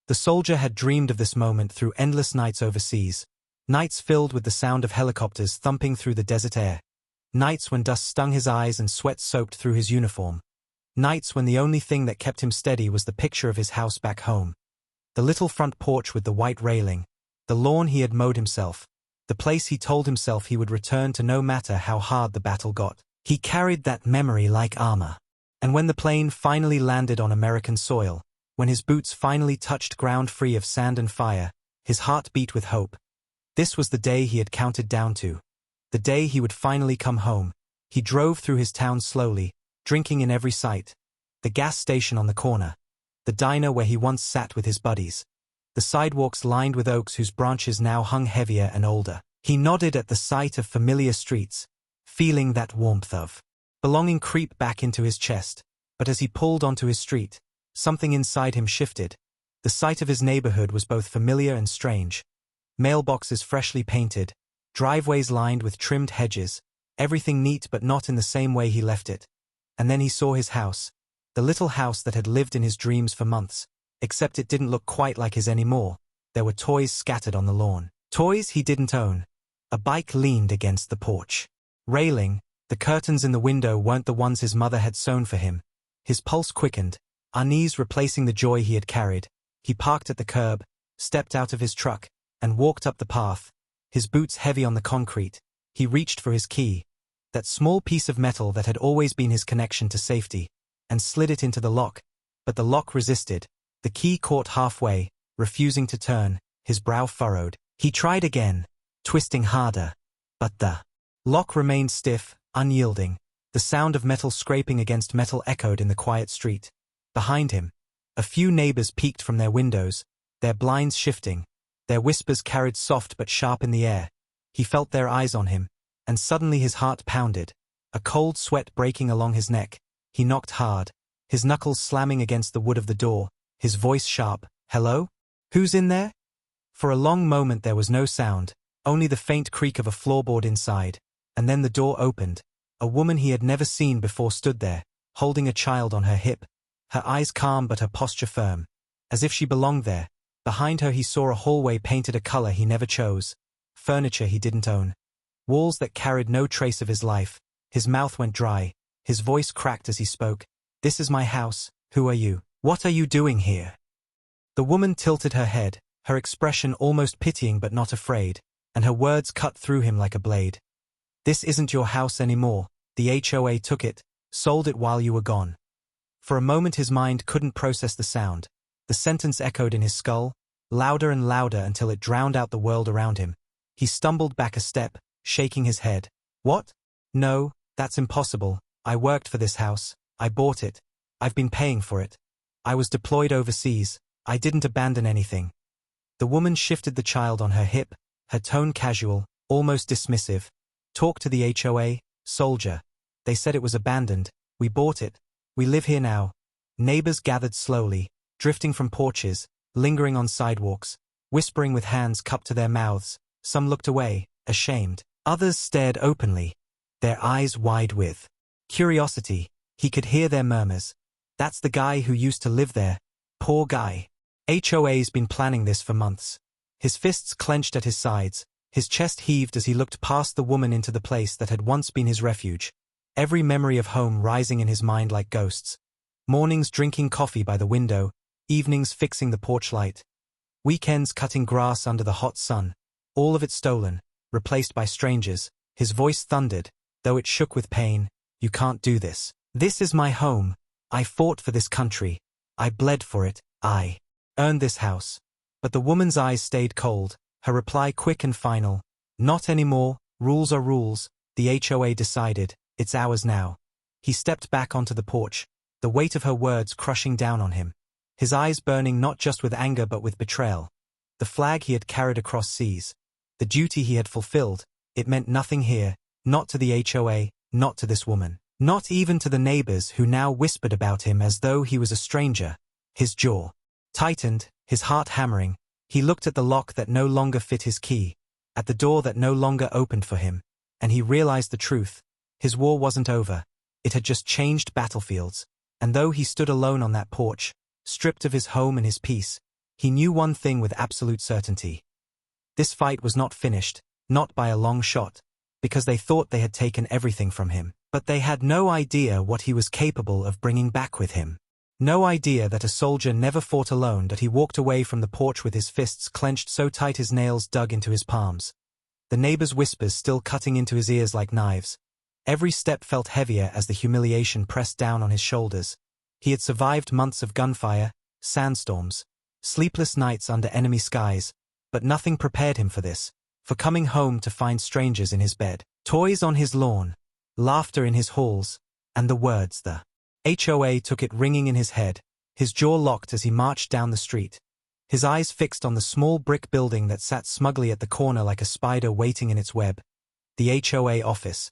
The soldier had dreamed of this moment through endless nights overseas, nights filled with the sound of helicopters thumping through the desert air, nights when dust stung his eyes and sweat soaked through his uniform, nights when the only thing that kept him steady was the picture of his house back home. The little front porch with the white railing, the lawn he had mowed himself, the place he told himself he would return to no matter how hard the battle got. He carried that memory like armor. And when the plane finally landed on American soil, when his boots finally touched ground free of sand and fire, his heart beat with hope. This was the day he had counted down to. The day he would finally come home. He drove through his town slowly, drinking in every sight. The gas station on the corner. The diner where he once sat with his buddies. The sidewalks lined with oaks whose branches now hung heavier and older. He nodded at the sight of familiar streets, feeling that warmth of belonging creep back into his chest. But as he pulled onto his street, something inside him shifted. The sight of his neighborhood was both familiar and strange. Mailboxes freshly painted, driveways lined with trimmed hedges, everything neat but not in the same way he left it. And then he saw his house, the little house that had lived in his dreams for months, except it didn't look quite like his anymore. There were toys scattered on the lawn. Toys he didn't own. A bike leaned against the porch railing. The curtains in the window weren't the ones his mother had sewn for him. His pulse quickened, unease replacing the joy he had carried. He parked at the curb, stepped out of his truck, and walked up the path, his boots heavy on the concrete. He reached for his key, that small piece of metal that had always been his connection to safety, and slid it into the lock. But the lock resisted. The key caught halfway, refusing to turn. His brow furrowed. He tried again, twisting harder. But the lock remained stiff, unyielding. The sound of metal scraping against metal echoed in the quiet street. Behind him, a few neighbors peeked from their windows, their blinds shifting, their whispers carried soft but sharp in the air. He felt their eyes on him, and suddenly his heart pounded, a cold sweat breaking along his neck. He knocked hard, his knuckles slamming against the wood of the door, his voice sharp. "Hello? Who's in there?" For a long moment there was no sound, only the faint creak of a floorboard inside. And then the door opened. A woman he had never seen before stood there, holding a child on her hip, her eyes calm but her posture firm, as if she belonged there. Behind her he saw a hallway painted a color he never chose, furniture he didn't own, walls that carried no trace of his life. His mouth went dry, his voice cracked as he spoke. "This is my house. Who are you? What are you doing here?" The woman tilted her head, her expression almost pitying but not afraid, and her words cut through him like a blade. "This isn't your house anymore. The HOA took it, sold it while you were gone." For a moment his mind couldn't process the sound. The sentence echoed in his skull, louder and louder until it drowned out the world around him. He stumbled back a step, shaking his head. "What? No, that's impossible. I worked for this house. I bought it. I've been paying for it. I was deployed overseas. I didn't abandon anything." The woman shifted the child on her hip, her tone casual, almost dismissive. "Talk to the HOA, soldier. They said it was abandoned. We bought it. We live here now." Neighbors gathered slowly, drifting from porches, lingering on sidewalks, whispering with hands cupped to their mouths. Some looked away, ashamed. Others stared openly, their eyes wide with curiosity. He could hear their murmurs. "That's the guy who used to live there. Poor guy. HOA's been planning this for months." His fists clenched at his sides. His chest heaved as he looked past the woman into the place that had once been his refuge. Every memory of home rising in his mind like ghosts. Mornings drinking coffee by the window, evenings fixing the porch light. Weekends cutting grass under the hot sun. All of it stolen, replaced by strangers. His voice thundered, though it shook with pain. "You can't do this. This is my home. I fought for this country. I bled for it. I earned this house." But the woman's eyes stayed cold, her reply quick and final. "Not anymore. Rules are rules. The HOA decided. It's ours now." He stepped back onto the porch, the weight of her words crushing down on him. His eyes burning not just with anger but with betrayal. The flag he had carried across seas. The duty he had fulfilled. It meant nothing here, not to the HOA, not to this woman. Not even to the neighbors who now whispered about him as though he was a stranger. His jaw tightened, his heart hammering. He looked at the lock that no longer fit his key, at the door that no longer opened for him, and he realized the truth. His war wasn't over. It had just changed battlefields. And though he stood alone on that porch, stripped of his home and his peace, He knew one thing with absolute certainty. This fight was not finished, not by a long shot, because they thought they had taken everything from him, but they had no idea what he was capable of bringing back with him. No idea that a soldier never fought alone, that he walked away from the porch with his fists clenched so tight his nails dug into his palms. The neighbor's whispers still cutting into his ears like knives. Every step felt heavier as the humiliation pressed down on his shoulders. He had survived months of gunfire, sandstorms, sleepless nights under enemy skies, but nothing prepared him for this, for coming home to find strangers in his bed, toys on his lawn, laughter in his halls, and the words the HOA took it ringing in his head, his jaw locked as he marched down the street, his eyes fixed on the small brick building that sat smugly at the corner like a spider waiting in its web. The HOA office.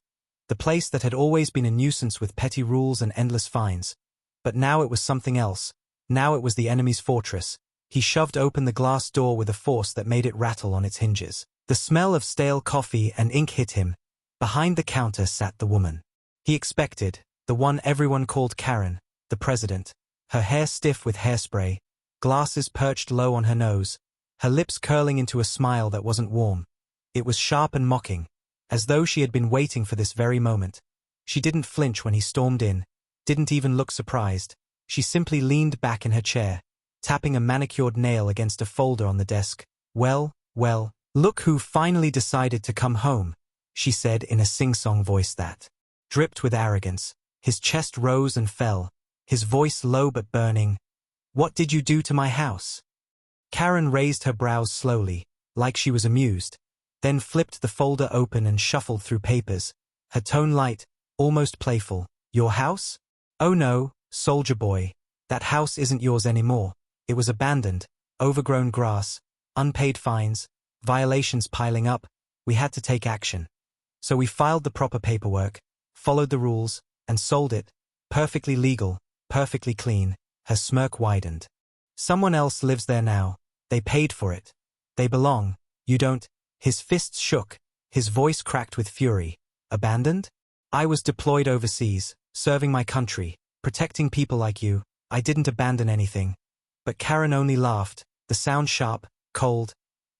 The place that had always been a nuisance with petty rules and endless fines. But now it was something else. Now it was the enemy's fortress. He shoved open the glass door with a force that made it rattle on its hinges. The smell of stale coffee and ink hit him. Behind the counter sat the woman he expected, the one everyone called Karen, the president. Her hair stiff with hairspray, glasses perched low on her nose, her lips curling into a smile that wasn't warm. It was sharp and mocking, as though she had been waiting for this very moment. She didn't flinch when he stormed in, didn't even look surprised. She simply leaned back in her chair, tapping a manicured nail against a folder on the desk. Well, look who finally decided to come home, she said in a sing-song voice that dripped with arrogance. His chest rose and fell, his voice low but burning. What did you do to my house? Karen raised her brows slowly, like she was amused, then flipped the folder open and shuffled through papers, her tone light, almost playful. Your house? Oh no, soldier boy, that house isn't yours anymore. It was abandoned, overgrown grass, unpaid fines, violations piling up. We had to take action. So we filed the proper paperwork, followed the rules, and sold it. Perfectly legal, perfectly clean. Her smirk widened. Someone else lives there now. They paid for it. They belong. You don't. His fists shook, his voice cracked with fury. Abandoned? I was deployed overseas, serving my country, protecting people like you. I didn't abandon anything. But Karen only laughed, the sound sharp, cold.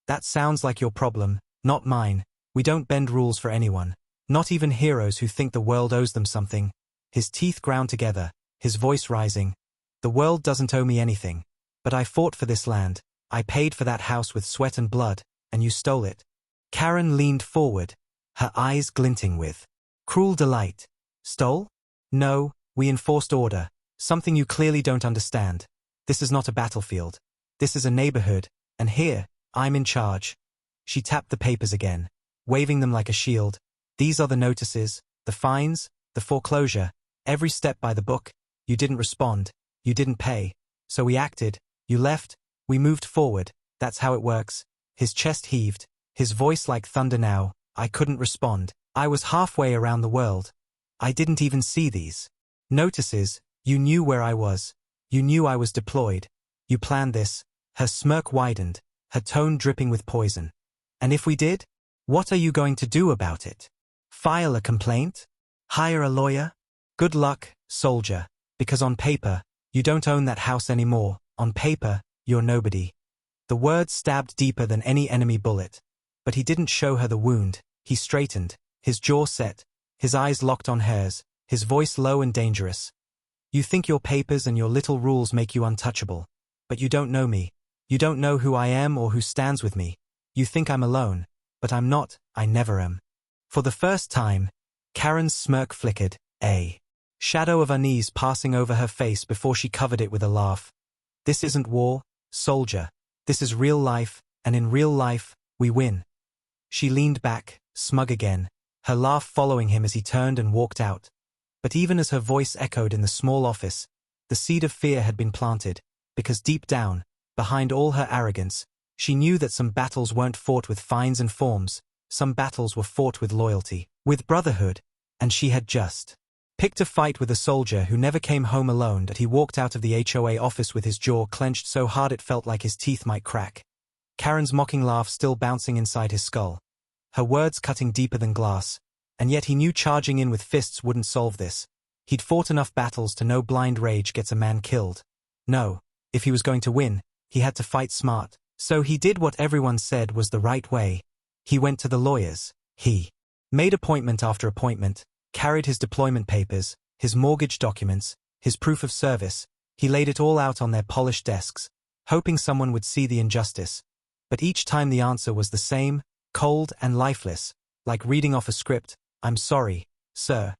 That sounds like your problem, not mine. We don't bend rules for anyone. Not even heroes who think the world owes them something. His teeth ground together, his voice rising. The world doesn't owe me anything. But I fought for this land. I paid for that house with sweat and blood, and you stole it. Karen leaned forward, her eyes glinting with cruel delight. Stole? No, we enforced order, something you clearly don't understand. This is not a battlefield. This is a neighborhood, and here, I'm in charge. She tapped the papers again, waving them like a shield. These are the notices, the fines, the foreclosure, every step by the book. You didn't respond, you didn't pay. So we acted, you left, we moved forward. That's how it works. His chest heaved, his voice like thunder now. I couldn't respond. I was halfway around the world. I didn't even see these notices. You knew where I was. You knew I was deployed. You planned this. Her smirk widened, her tone dripping with poison. And if we did? What are you going to do about it? File a complaint? Hire a lawyer? Good luck, soldier, because on paper, you don't own that house anymore. On paper, you're nobody. The words stabbed deeper than any enemy bullet. But he didn't show her the wound. He straightened, his jaw set, his eyes locked on hers, his voice low and dangerous. You think your papers and your little rules make you untouchable. But you don't know me. You don't know who I am or who stands with me. You think I'm alone. But I'm not, I never am. For the first time, Karen's smirk flickered, a shadow of unease passing over her face before she covered it with a laugh. This isn't war, soldier. This is real life, and in real life, we win. She leaned back, smug again, her laugh following him as he turned and walked out. But even as her voice echoed in the small office, the seed of fear had been planted, because deep down, behind all her arrogance, she knew that some battles weren't fought with fines and forms, some battles were fought with loyalty, with brotherhood, and she had just picked a fight with a soldier who never came home alone. That he walked out of the HOA office with his jaw clenched so hard it felt like his teeth might crack. Karen's mocking laugh still bouncing inside his skull, her words cutting deeper than glass, and yet he knew charging in with fists wouldn't solve this. He'd fought enough battles to know blind rage gets a man killed. No, if he was going to win, he had to fight smart. So he did what everyone said was the right way. He went to the lawyers. He made appointment after appointment, carried his deployment papers, his mortgage documents, his proof of service. He laid it all out on their polished desks, hoping someone would see the injustice. But each time the answer was the same, cold and lifeless, like reading off a script. "I'm sorry, sir.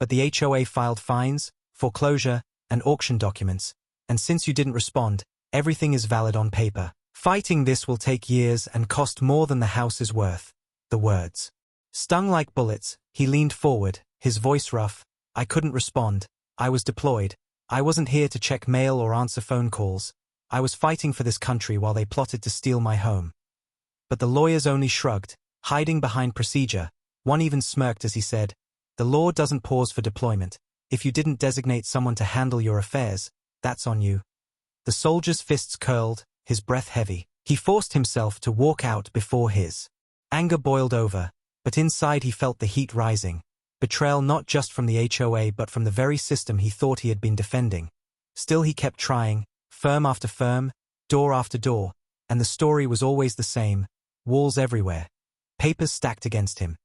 But the HOA filed fines, foreclosure, and auction documents, and since you didn't respond, everything is valid on paper. Fighting this will take years and cost more than the house is worth." The words stung like bullets. He leaned forward, his voice rough. "I couldn't respond. I was deployed. I wasn't here to check mail or answer phone calls. I was fighting for this country while they plotted to steal my home." But the lawyers only shrugged, hiding behind procedure. One even smirked as he said, "The law doesn't pause for deployment. If you didn't designate someone to handle your affairs, that's on you." The soldier's fists curled, his breath heavy. He forced himself to walk out before his anger boiled over, but inside he felt the heat rising. Betrayal not just from the HOA but from the very system he thought he had been defending. Still he kept trying, firm after firm, door after door, and the story was always the same, walls everywhere, papers stacked against him.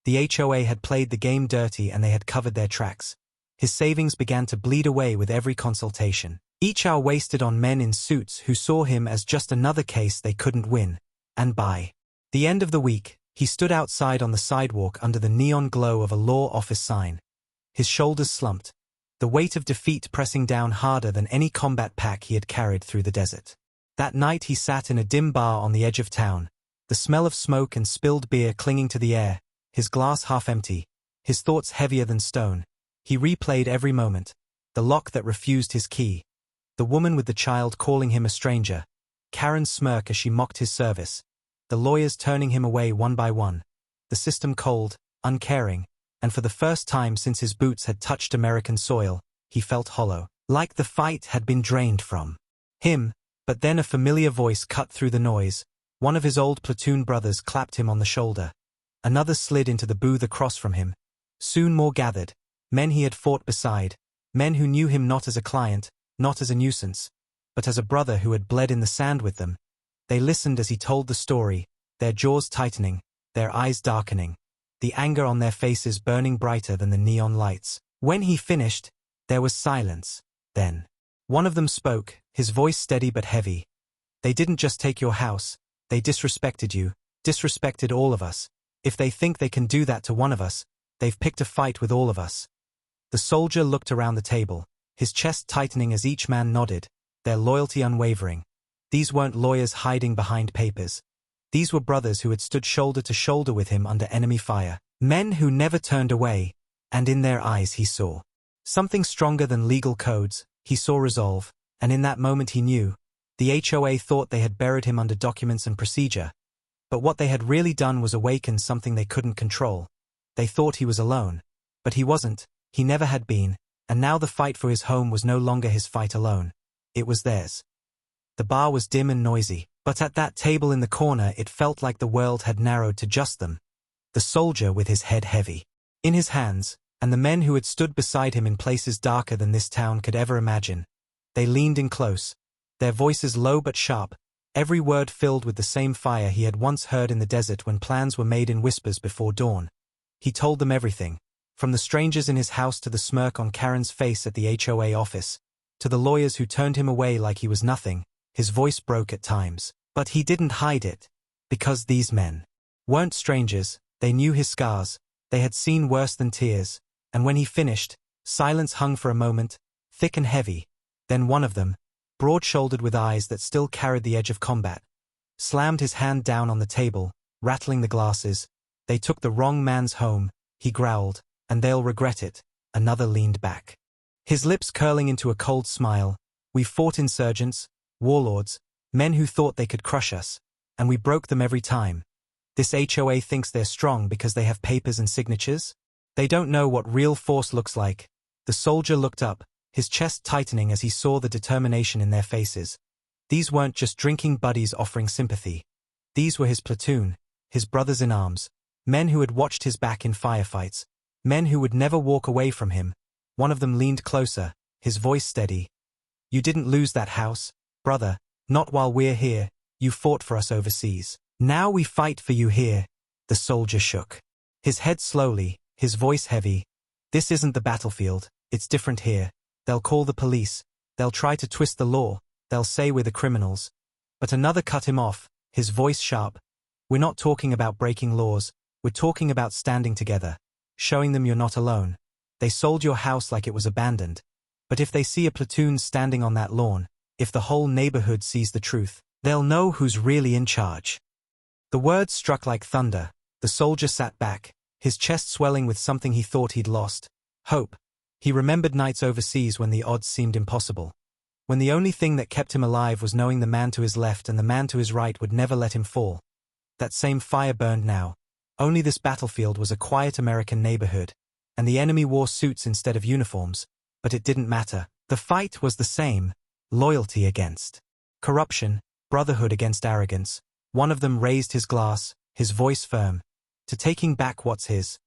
The HOA had played the game dirty and they had covered their tracks. His savings began to bleed away with every consultation. Each hour wasted on men in suits who saw him as just another case they couldn't win. And by the end of the week, he stood outside on the sidewalk under the neon glow of a law office sign. His shoulders slumped, the weight of defeat pressing down harder than any combat pack he had carried through the desert. That night he sat in a dim bar on the edge of town, the smell of smoke and spilled beer clinging to the air, his glass half empty, his thoughts heavier than stone. He replayed every moment, the lock that refused his key, the woman with the child calling him a stranger, Karen's smirk as she mocked his service, the lawyers turning him away one by one, the system cold, uncaring, and for the first time since his boots had touched American soil, he felt hollow, like the fight had been drained from him. But then a familiar voice cut through the noise. One of his old platoon brothers clapped him on the shoulder. Another slid into the booth across from him. Soon more gathered, men he had fought beside, men who knew him not as a client, not as a nuisance, but as a brother who had bled in the sand with them. They listened as he told the story, their jaws tightening, their eyes darkening, the anger on their faces burning brighter than the neon lights. When he finished, there was silence. Then one of them spoke, his voice steady but heavy. "They didn't just take your house, they disrespected you, disrespected all of us. If they think they can do that to one of us, they've picked a fight with all of us." The soldier looked around the table, his chest tightening as each man nodded, their loyalty unwavering. These weren't lawyers hiding behind papers. These were brothers who had stood shoulder to shoulder with him under enemy fire, men who never turned away, and in their eyes he saw something stronger than legal codes. He saw resolve, and in that moment he knew. The HOA thought they had buried him under documents and procedure, but what they had really done was awaken something they couldn't control. They thought he was alone, but he wasn't, he never had been, and now the fight for his home was no longer his fight alone. It was theirs. The bar was dim and noisy, but at that table in the corner it felt like the world had narrowed to just them. The soldier with his head heavy in his hands, and the men who had stood beside him in places darker than this town could ever imagine. They leaned in close, their voices low but sharp, every word filled with the same fire he had once heard in the desert when plans were made in whispers before dawn. He told them everything, from the strangers in his house to the smirk on Karen's face at the HOA office, to the lawyers who turned him away like he was nothing. His voice broke at times, but he didn't hide it, because these men weren't strangers. They knew his scars, they had seen worse than tears, and when he finished, silence hung for a moment, thick and heavy. Then one of them, broad-shouldered with eyes that still carried the edge of combat, slammed his hand down on the table, rattling the glasses. "They took the wrong man's home," he growled, "and they'll regret it." Another leaned back, his lips curling into a cold smile. "We fought insurgents, warlords, men who thought they could crush us, and we broke them every time. This HOA thinks they're strong because they have papers and signatures? They don't know what real force looks like." The soldier looked up, his chest tightening as he saw the determination in their faces. These weren't just drinking buddies offering sympathy. These were his platoon, his brothers in arms, men who had watched his back in firefights, men who would never walk away from him. One of them leaned closer, his voice steady. "You didn't lose that house, brother, Not while we're here. You fought for us overseas. Now we fight for you here. The soldier shook his head slowly, his voice heavy. This isn't the battlefield. It's different here. They'll call the police. They'll try to twist the law. They'll say we're the criminals. But another cut him off, his voice sharp. We're not talking about breaking laws. We're talking about standing together. Showing them you're not alone. They sold your house like it was abandoned. But if they see a platoon standing on that lawn, if the whole neighborhood sees the truth, they'll know who's really in charge. The words struck like thunder. The soldier sat back, his chest swelling with something he thought he'd lost. Hope. He remembered nights overseas when the odds seemed impossible. When the only thing that kept him alive was knowing the man to his left and the man to his right would never let him fall. That same fire burned now. Only this battlefield was a quiet American neighborhood, and the enemy wore suits instead of uniforms, but it didn't matter. The fight was the same. Loyalty against corruption, brotherhood against arrogance. One of them raised his glass, his voice firm, to taking back what's his.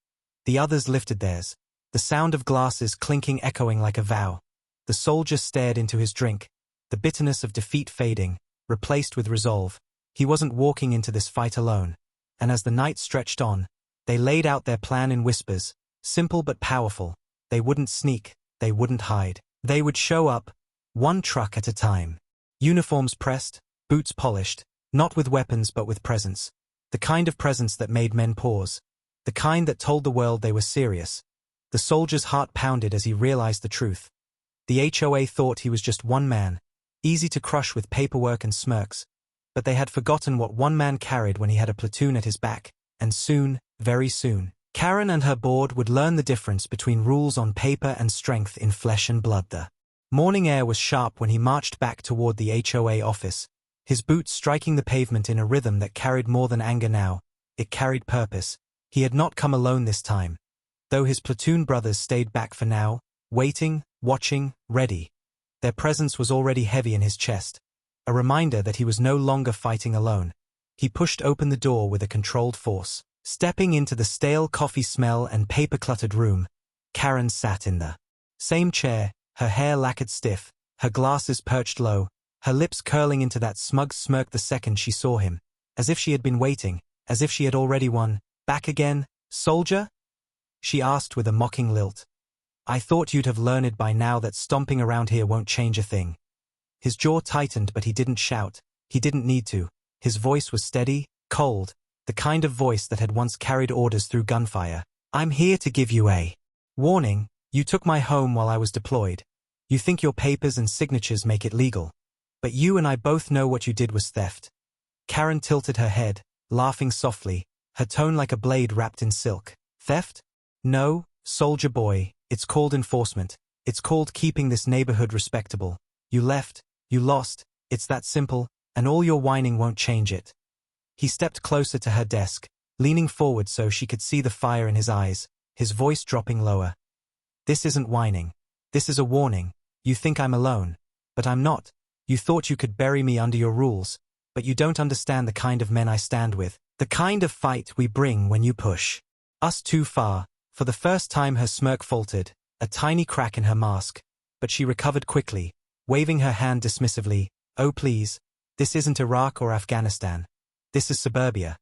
The others lifted theirs, the sound of glasses clinking echoing like a vow. The soldier stared into his drink, the bitterness of defeat fading, replaced with resolve. He wasn't walking into this fight alone. And as the night stretched on, they laid out their plan in whispers, simple but powerful. They wouldn't sneak, they wouldn't hide. They would show up, one truck at a time. Uniforms pressed, boots polished, not with weapons but with presence. The kind of presence that made men pause. The kind that told the world they were serious. The soldier's heart pounded as he realized the truth. The HOA thought he was just one man, easy to crush with paperwork and smirks. But they had forgotten what one man carried when he had a platoon at his back, and soon, very soon, Karen and her board would learn the difference between rules on paper and strength in flesh and blood. The morning air was sharp when he marched back toward the HOA office, his boots striking the pavement in a rhythm that carried more than anger now. It carried purpose. He had not come alone this time. Though his platoon brothers stayed back for now, waiting, watching, ready. Their presence was already heavy in his chest. A reminder that he was no longer fighting alone. He pushed open the door with a controlled force. Stepping into the stale coffee smell and paper-cluttered room, Karen sat in the same chair, her hair lacquered stiff, her glasses perched low, her lips curling into that smug smirk the second she saw him, as if she had been waiting, as if she had already won. Back again, soldier? She asked with a mocking lilt. I thought you'd have learned by now that stomping around here won't change a thing. His jaw tightened, but he didn't shout. He didn't need to. His voice was steady, cold, the kind of voice that had once carried orders through gunfire. I'm here to give you a warning. You took my home while I was deployed. You think your papers and signatures make it legal. But you and I both know what you did was theft. Karen tilted her head, laughing softly, her tone like a blade wrapped in silk. Theft? No, soldier boy, it's called enforcement. It's called keeping this neighborhood respectable. You left, you lost, it's that simple, and all your whining won't change it. He stepped closer to her desk, leaning forward so she could see the fire in his eyes, his voice dropping lower. This isn't whining. This is a warning. You think I'm alone. But I'm not. You thought you could bury me under your rules, but you don't understand the kind of men I stand with, the kind of fight we bring when you push us too far. For the first time her smirk faltered, a tiny crack in her mask, but she recovered quickly, waving her hand dismissively. Oh please, this isn't Iraq or Afghanistan. This is suburbia.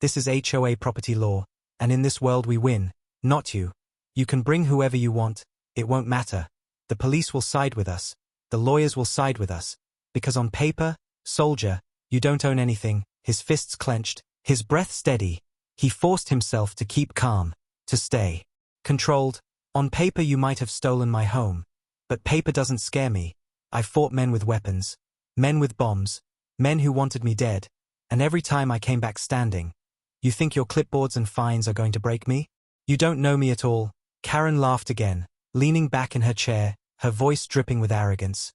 This is HOA property law, and in this world we win, not you. You can bring whoever you want, it won't matter. The police will side with us, the lawyers will side with us, because on paper, soldier, you don't own anything. His fists clenched, his breath steady. He forced himself to keep calm, to stay controlled. On paper you might have stolen my home, but paper doesn't scare me. I fought men with weapons, men with bombs, men who wanted me dead, and every time I came back standing. You think your clipboards and fines are going to break me? You don't know me at all. Karen laughed again, leaning back in her chair, her voice dripping with arrogance.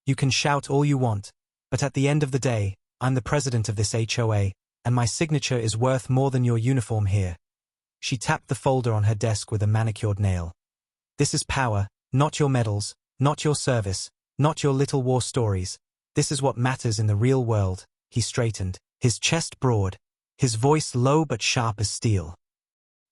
You can shout all you want, but at the end of the day, I'm the president of this HOA, and my signature is worth more than your uniform here. She tapped the folder on her desk with a manicured nail. This is power, not your medals, not your service, not your little war stories. This is what matters in the real world. He straightened, his chest broad, his voice low but sharp as steel.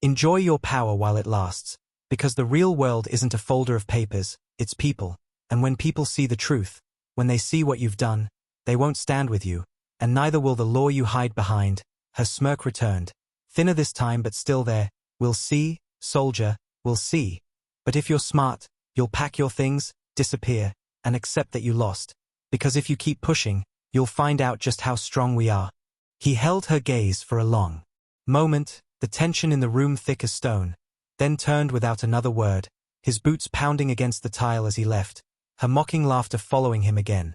Enjoy your power while it lasts, because the real world isn't a folder of papers, it's people, and when people see the truth, when they see what you've done, They won't stand with you, and neither will the law you hide behind. Her smirk returned. Thinner this time but still there. We'll see, soldier, we'll see. But if you're smart, you'll pack your things, disappear, and accept that you lost. Because if you keep pushing, you'll find out just how strong we are. He held her gaze for a long moment, the tension in the room thick as stone, then turned without another word, his boots pounding against the tile as he left, her mocking laughter following him again.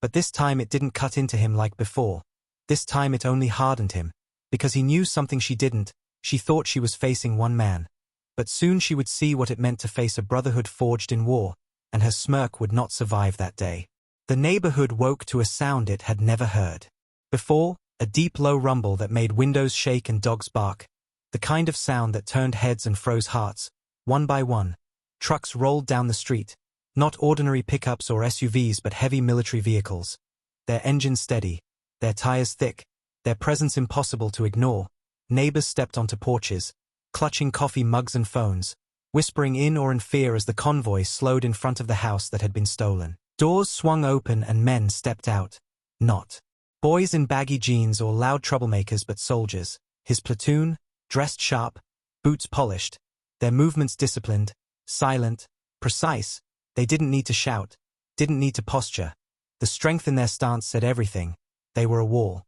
But this time it didn't cut into him like before. This time it only hardened him, because he knew something she didn't. She thought she was facing one man. But soon she would see what it meant to face a brotherhood forged in war, and her smirk would not survive that day. The neighborhood woke to a sound it had never heard before, a deep low rumble that made windows shake and dogs bark, the kind of sound that turned heads and froze hearts. One by one, trucks rolled down the street, not ordinary pickups or SUVs but heavy military vehicles, their engines steady, their tires thick, their presence impossible to ignore. Neighbors stepped onto porches, clutching coffee mugs and phones, whispering in or in fear as the convoy slowed in front of the house that had been stolen. Doors swung open and men stepped out. Not boys in baggy jeans or loud troublemakers but soldiers. His platoon, dressed sharp, boots polished, their movements disciplined, silent, precise. They didn't need to shout, didn't need to posture. The strength in their stance said everything. They were a wall.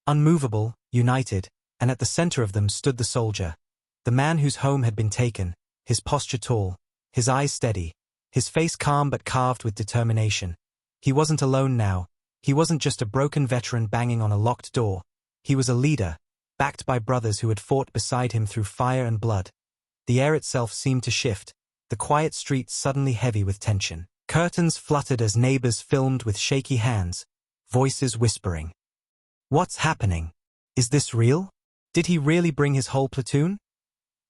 Unmovable, united, and at the center of them stood the soldier. The man whose home had been taken, his posture tall, his eyes steady, his face calm but carved with determination. He wasn't alone now. He wasn't just a broken veteran banging on a locked door. He was a leader, backed by brothers who had fought beside him through fire and blood. The air itself seemed to shift, the quiet streets suddenly heavy with tension. Curtains fluttered as neighbors filmed with shaky hands, voices whispering. What's happening? Is this real? Did he really bring his whole platoon?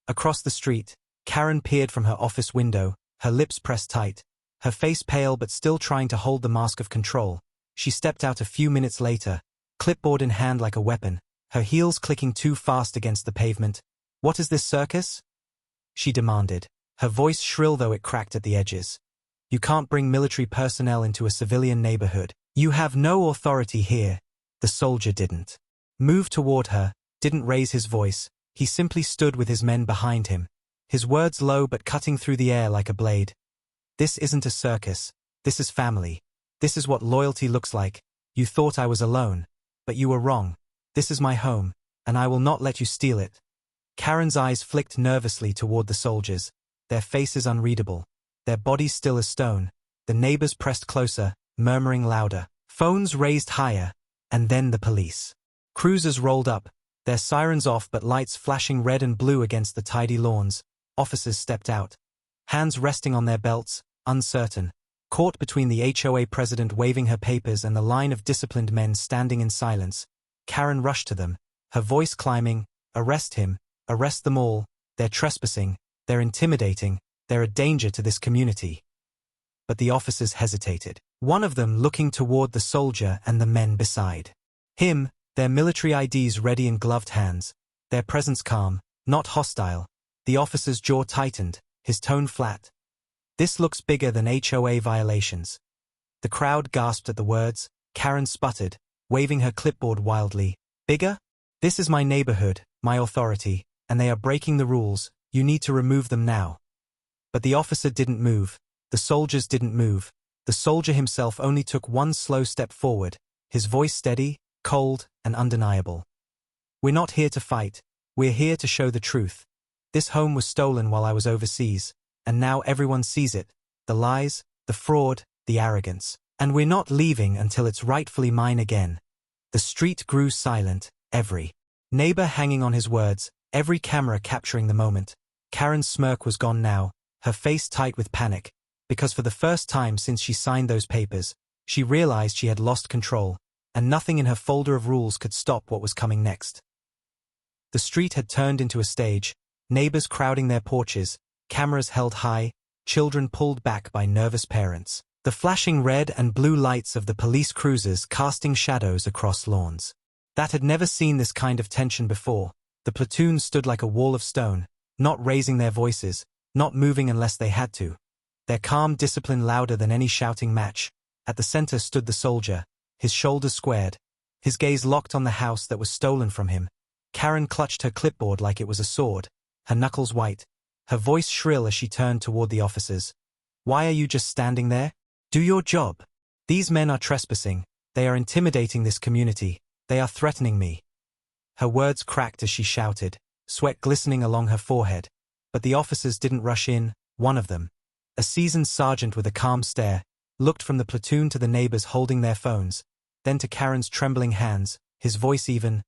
Across the street, Karen peered from her office window, her lips pressed tight, her face pale but still trying to hold the mask of control. She stepped out a few minutes later, clipboard in hand like a weapon, her heels clicking too fast against the pavement. What is this circus? She demanded, her voice shrill though it cracked at the edges. You can't bring military personnel into a civilian neighborhood. You have no authority here. The soldier didn't move toward her, didn't raise his voice. He simply stood with his men behind him, his words low but cutting through the air like a blade. This isn't a circus. This is family. This is what loyalty looks like. You thought I was alone, but you were wrong. This is my home, and I will not let you steal it. Karen's eyes flicked nervously toward the soldiers, their faces unreadable, their bodies still as stone. The neighbors pressed closer, murmuring louder. Phones raised higher, and then the police. Cruisers rolled up, their sirens off but lights flashing red and blue against the tidy lawns. Officers stepped out, hands resting on their belts, uncertain, caught between the HOA president waving her papers and the line of disciplined men standing in silence. Karen rushed to them, her voice climbing. Arrest him, arrest them all. They're trespassing, they're intimidating, they're a danger to this community. But the officers hesitated, one of them looking toward the soldier and the men beside him, their military IDs ready in gloved hands, their presence calm, not hostile. The officer's jaw tightened, his tone flat. This looks bigger than HOA violations. The crowd gasped at the words. Karen sputtered, waving her clipboard wildly. Bigger? This is my neighborhood, my authority, and they are breaking the rules. You need to remove them now. But the officer didn't move. The soldiers didn't move. The soldier himself only took one slow step forward, his voice steady, cold, and undeniable. We're not here to fight. We're here to show the truth. This home was stolen while I was overseas, and now everyone sees it. The lies, the fraud, the arrogance. And we're not leaving until it's rightfully mine again. The street grew silent, every neighbor hanging on his words, every camera capturing the moment. Karen's smirk was gone now, her face tight with panic, because for the first time since she signed those papers, she realized she had lost control, and nothing in her folder of rules could stop what was coming next. The street had turned into a stage, neighbors crowding their porches, cameras held high, children pulled back by nervous parents. The flashing red and blue lights of the police cruisers casting shadows across lawns. That had never seen this kind of tension before. The platoon stood like a wall of stone, not raising their voices, not moving unless they had to. Their calm discipline louder than any shouting match. At the center stood the soldier, his shoulders squared, his gaze locked on the house that was stolen from him. Karen clutched her clipboard like it was a sword, her knuckles white, her voice shrill as she turned toward the officers. Why are you just standing there? Do your job. These men are trespassing. They are intimidating this community. They are threatening me. Her words cracked as she shouted, sweat glistening along her forehead. But the officers didn't rush in. One of them, a seasoned sergeant with a calm stare, looked from the platoon to the neighbors holding their phones, then to Karen's trembling hands, his voice even.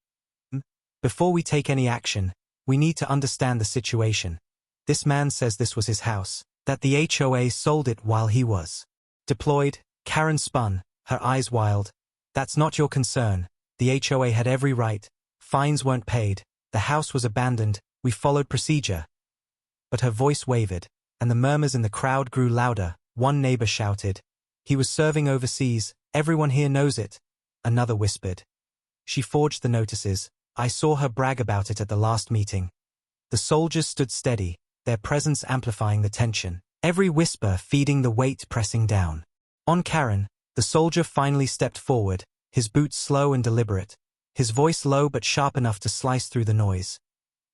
Before we take any action, we need to understand the situation. This man says this was his house, that the HOA sold it while he was deployed. Karen spun, her eyes wild. That's not your concern. The HOA had every right. Fines weren't paid. The house was abandoned. We followed procedure. But her voice wavered, and the murmurs in the crowd grew louder. One neighbor shouted, "He was serving overseas. Everyone here knows it." Another whispered, "She forged the notices. I saw her brag about it at the last meeting." The soldiers stood steady, their presence amplifying the tension, every whisper feeding the weight pressing down. On Karen, the soldier finally stepped forward, his boots slow and deliberate, his voice low but sharp enough to slice through the noise.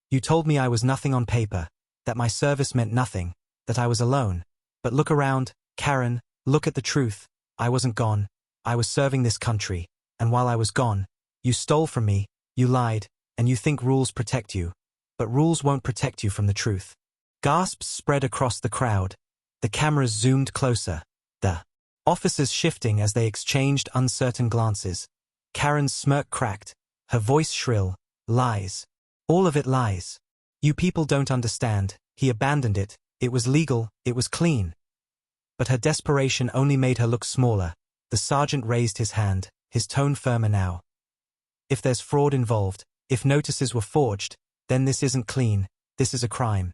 "You told me I was nothing on paper, that my service meant nothing, that I was alone. But look around, Karen, look at the truth. I wasn't gone. I was serving this country, and while I was gone, you stole from me, you lied, and you think rules protect you. But rules won't protect you from the truth." Gasps spread across the crowd. The cameras zoomed closer, the officers shifting as they exchanged uncertain glances. Karen's smirk cracked, her voice shrill. "Lies. All of it lies. You people don't understand. He abandoned it. It was legal, it was clean." But her desperation only made her look smaller. The sergeant raised his hand, his tone firmer now. "If there's fraud involved, if notices were forged, then this isn't clean, this is a crime."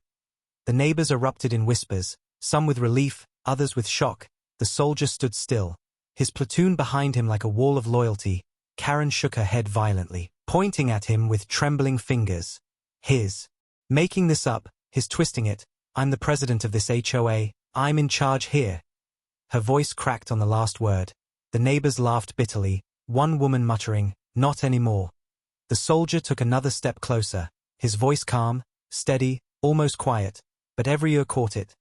The neighbors erupted in whispers, some with relief, others with shock. The soldier stood still, his platoon behind him like a wall of loyalty. Karen shook her head violently, pointing at him with trembling fingers. "His making this up, his twisting it. I'm the president of this HOA, I'm in charge here." Her voice cracked on the last word. The neighbors laughed bitterly, one woman muttering, "Not anymore." The soldier took another step closer, his voice calm, steady, almost quiet, but every ear caught it.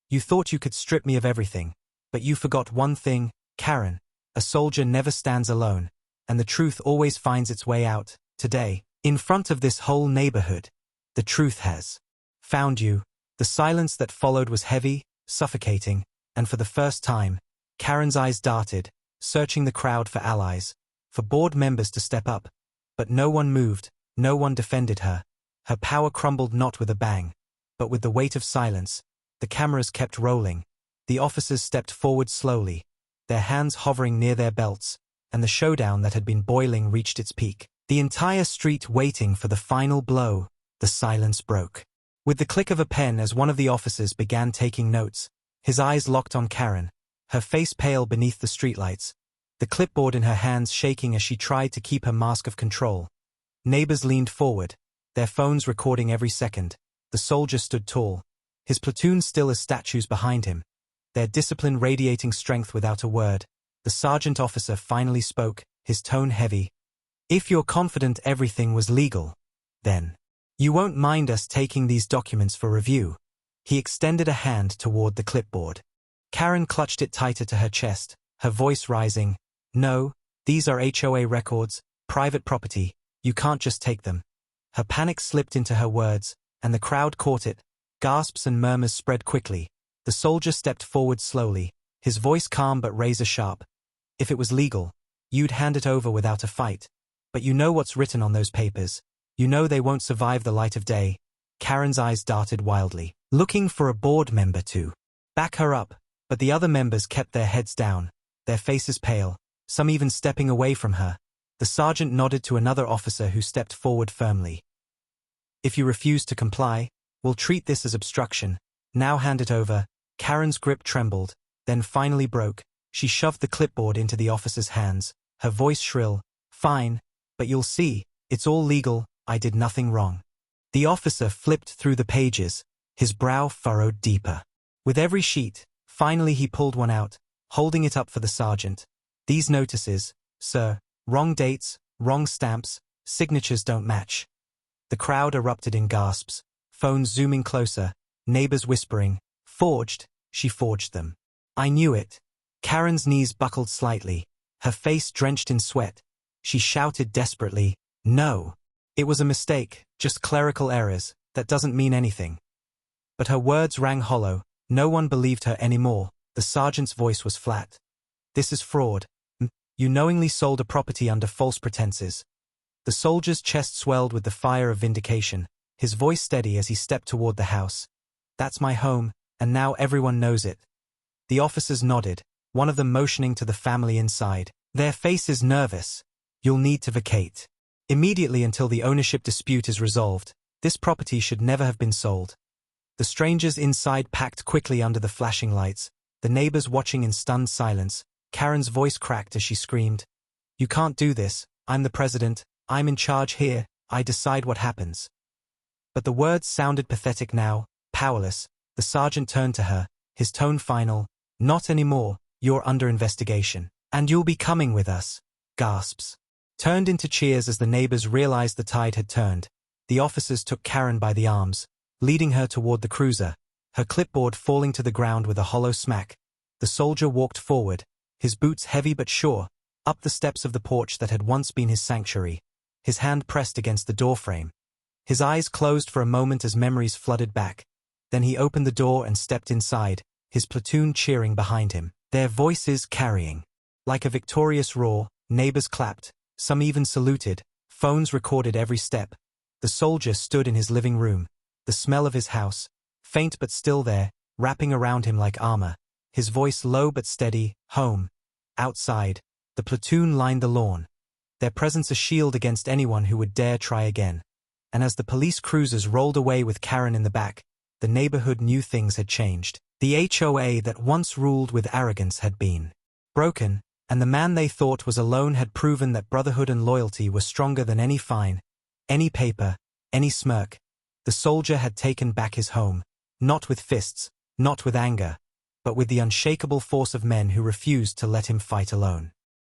"You thought you could strip me of everything. But you forgot one thing, Karen. A soldier never stands alone, and the truth always finds its way out. Today, in front of this whole neighborhood, the truth has found you." The silence that followed was heavy, suffocating, and for the first time, Karen's eyes darted, searching the crowd for allies, for board members to step up. But no one moved, no one defended her. Her power crumbled not with a bang, but with the weight of silence. The cameras kept rolling. The officers stepped forward slowly, their hands hovering near their belts, and the showdown that had been boiling reached its peak. The entire street waiting for the final blow. The silence broke with the click of a pen as one of the officers began taking notes, his eyes locked on Karen, her face pale beneath the streetlights, the clipboard in her hands shaking as she tried to keep her mask of control. Neighbors leaned forward, their phones recording every second. The soldier stood tall, his platoon still as statues behind him, their discipline radiating strength without a word. The sergeant officer finally spoke, his tone heavy. "If you're confident everything was legal, then you won't mind us taking these documents for review." He extended a hand toward the clipboard. Karen clutched it tighter to her chest, her voice rising. "No, these are HOA records, private property. You can't just take them." Her panic slipped into her words, and the crowd caught it. Gasps and murmurs spread quickly. The soldier stepped forward slowly, his voice calm but razor-sharp. "If it was legal, you'd hand it over without a fight. But you know what's written on those papers. You know they won't survive the light of day." Karen's eyes darted wildly, looking for a board member to back her up, but the other members kept their heads down, their faces pale, some even stepping away from her. The sergeant nodded to another officer who stepped forward firmly. "If you refuse to comply, we'll treat this as obstruction. Now hand it over." Karen's grip trembled, then finally broke. She shoved the clipboard into the officer's hands, her voice shrill. "Fine, but you'll see, it's all legal, I did nothing wrong." The officer flipped through the pages, his brow furrowed deeper. With every sheet, finally he pulled one out, holding it up for the sergeant. "These notices, sir, wrong dates, wrong stamps, signatures don't match." The crowd erupted in gasps, phones zooming closer, neighbors whispering, "Forged, she forged them." "I knew it." Karen's knees buckled slightly, her face drenched in sweat. She shouted desperately, "No. It was a mistake, just clerical errors, that doesn't mean anything." But her words rang hollow, no one believed her anymore, the sergeant's voice was flat. "This is fraud. You knowingly sold a property under false pretenses." The soldier's chest swelled with the fire of vindication, his voice steady as he stepped toward the house. "That's my home, and now everyone knows it." The officers nodded, one of them motioning to the family inside. "Their faces nervous. You'll need to vacate immediately until the ownership dispute is resolved. This property should never have been sold." The strangers inside packed quickly under the flashing lights, the neighbors watching in stunned silence. Karen's voice cracked as she screamed, "You can't do this. I'm the president. I'm in charge here. I decide what happens." But the words sounded pathetic now, powerless. The sergeant turned to her, his tone final, "Not anymore. You're under investigation. And you'll be coming with us." Gasps turned into cheers as the neighbors realized the tide had turned. The officers took Karen by the arms, leading her toward the cruiser, her clipboard falling to the ground with a hollow smack. The soldier walked forward, his boots heavy but sure, up the steps of the porch that had once been his sanctuary, his hand pressed against the doorframe. His eyes closed for a moment as memories flooded back. Then he opened the door and stepped inside, his platoon cheering behind him, their voices carrying. Like a victorious roar, neighbors clapped, some even saluted, phones recorded every step. The soldier stood in his living room, the smell of his house, faint but still there, wrapping around him like armor, his voice low but steady, "Home." Outside, the platoon lined the lawn, their presence a shield against anyone who would dare try again. And as the police cruisers rolled away with Karen in the back, the neighborhood knew things had changed. The HOA that once ruled with arrogance had been broken, and the man they thought was alone had proven that brotherhood and loyalty were stronger than any fine, any paper, any smirk. The soldier had taken back his home, not with fists, not with anger, but with the unshakable force of men who refused to let him fight alone.